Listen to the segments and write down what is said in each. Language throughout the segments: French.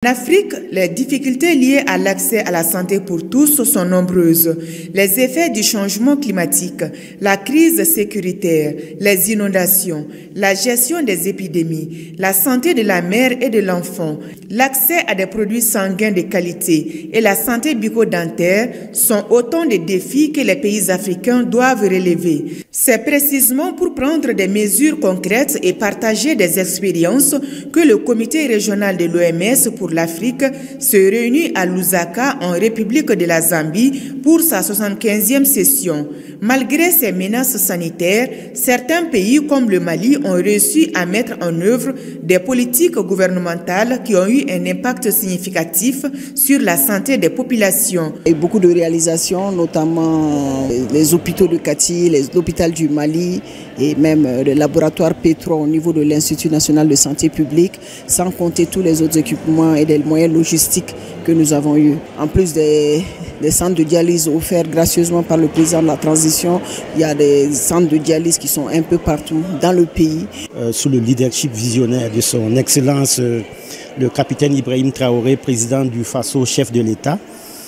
En Afrique, les difficultés liées à l'accès à la santé pour tous sont nombreuses. Les effets du changement climatique, la crise sécuritaire, les inondations, la gestion des épidémies, la santé de la mère et de l'enfant, l'accès à des produits sanguins de qualité et la santé bucco-dentaire sont autant de défis que les pays africains doivent relever. C'est précisément pour prendre des mesures concrètes et partager des expériences que le comité régional de l'OMS pour l'Afrique se réunit à Lusaka en République de la Zambie pour sa 75e session. Malgré ces menaces sanitaires, certains pays comme le Mali ont réussi à mettre en œuvre des politiques gouvernementales qui ont eu un impact significatif sur la santé des populations. Il y a eu beaucoup de réalisations, notamment les hôpitaux de Kati, l'hôpital du Mali et même le laboratoire Petro au niveau de l'Institut national de santé publique, sans compter tous les autres équipements et des moyens logistiques que nous avons eus. En plus des centres de dialyse offerts gracieusement par le président de la transition, il y a des centres de dialyse qui sont un peu partout dans le pays. Sous le leadership visionnaire de son Excellence, le capitaine Ibrahim Traoré, président du Faso, chef de l'État,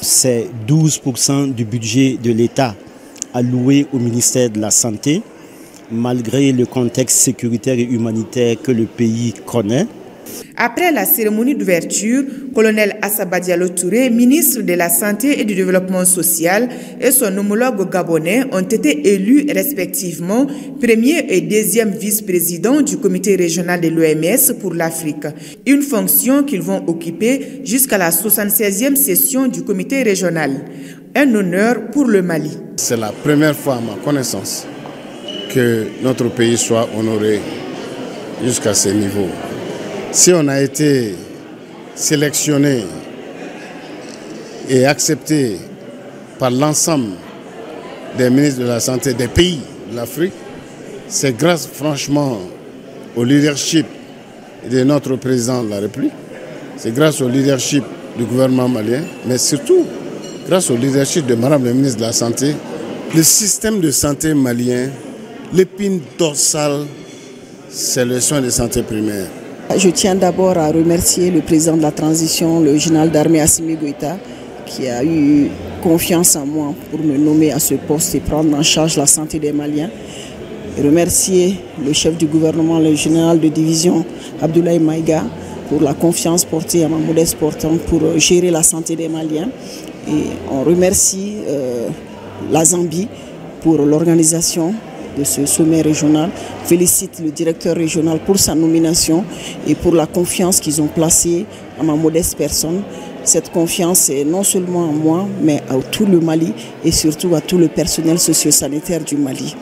c'est 12% du budget de l'État alloué au ministère de la Santé, malgré le contexte sécuritaire et humanitaire que le pays connaît. Après la cérémonie d'ouverture, colonel Assaba Diallo Touré, ministre de la Santé et du Développement social, et son homologue gabonais ont été élus respectivement premier et deuxième vice-président du comité régional de l'OMS pour l'Afrique, une fonction qu'ils vont occuper jusqu'à la 76e session du comité régional. Un honneur pour le Mali. C'est la première fois à ma connaissance que notre pays soit honoré jusqu'à ce niveau. Si on a été sélectionné et accepté par l'ensemble des ministres de la Santé des pays de l'Afrique, c'est grâce franchement au leadership de notre président de la République, c'est grâce au leadership du gouvernement malien, mais surtout grâce au leadership de Madame la ministre de la Santé. Le système de santé malien, l'épine dorsale, c'est le soin de santé primaire. Je tiens d'abord à remercier le président de la transition, le général d'armée Assimi Goïta, qui a eu confiance en moi pour me nommer à ce poste et prendre en charge la santé des Maliens. Et remercier le chef du gouvernement, le général de division Abdoulaye Maïga, pour la confiance portée à ma modeste portante pour gérer la santé des Maliens. Et on remercie la Zambie pour l'organisation de ce sommet régional, félicite le directeur régional pour sa nomination et pour la confiance qu'ils ont placée à ma modeste personne. Cette confiance est non seulement à moi, mais à tout le Mali et surtout à tout le personnel socio-sanitaire du Mali.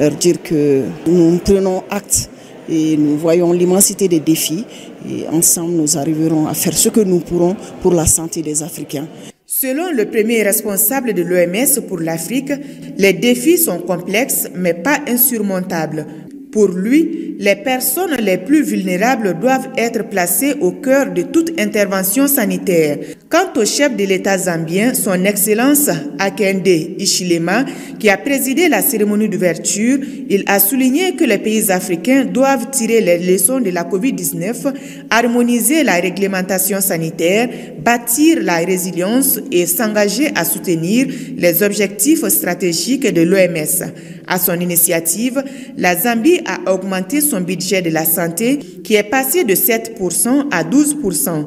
Leur dire que nous prenons acte et nous voyons l'immensité des défis et ensemble nous arriverons à faire ce que nous pourrons pour la santé des Africains. Selon le premier responsable de l'OMS pour l'Afrique, les défis sont complexes mais pas insurmontables. Pour lui, les personnes les plus vulnérables doivent être placées au cœur de toute intervention sanitaire. Quant au chef de l'État zambien, son Excellence Hakainde Hichilema, qui a présidé la cérémonie d'ouverture, il a souligné que les pays africains doivent tirer les leçons de la COVID-19, harmoniser la réglementation sanitaire, bâtir la résilience et s'engager à soutenir les objectifs stratégiques de l'OMS. À son initiative, la Zambie a augmenté son budget de la santé qui est passé de 7% à 12%.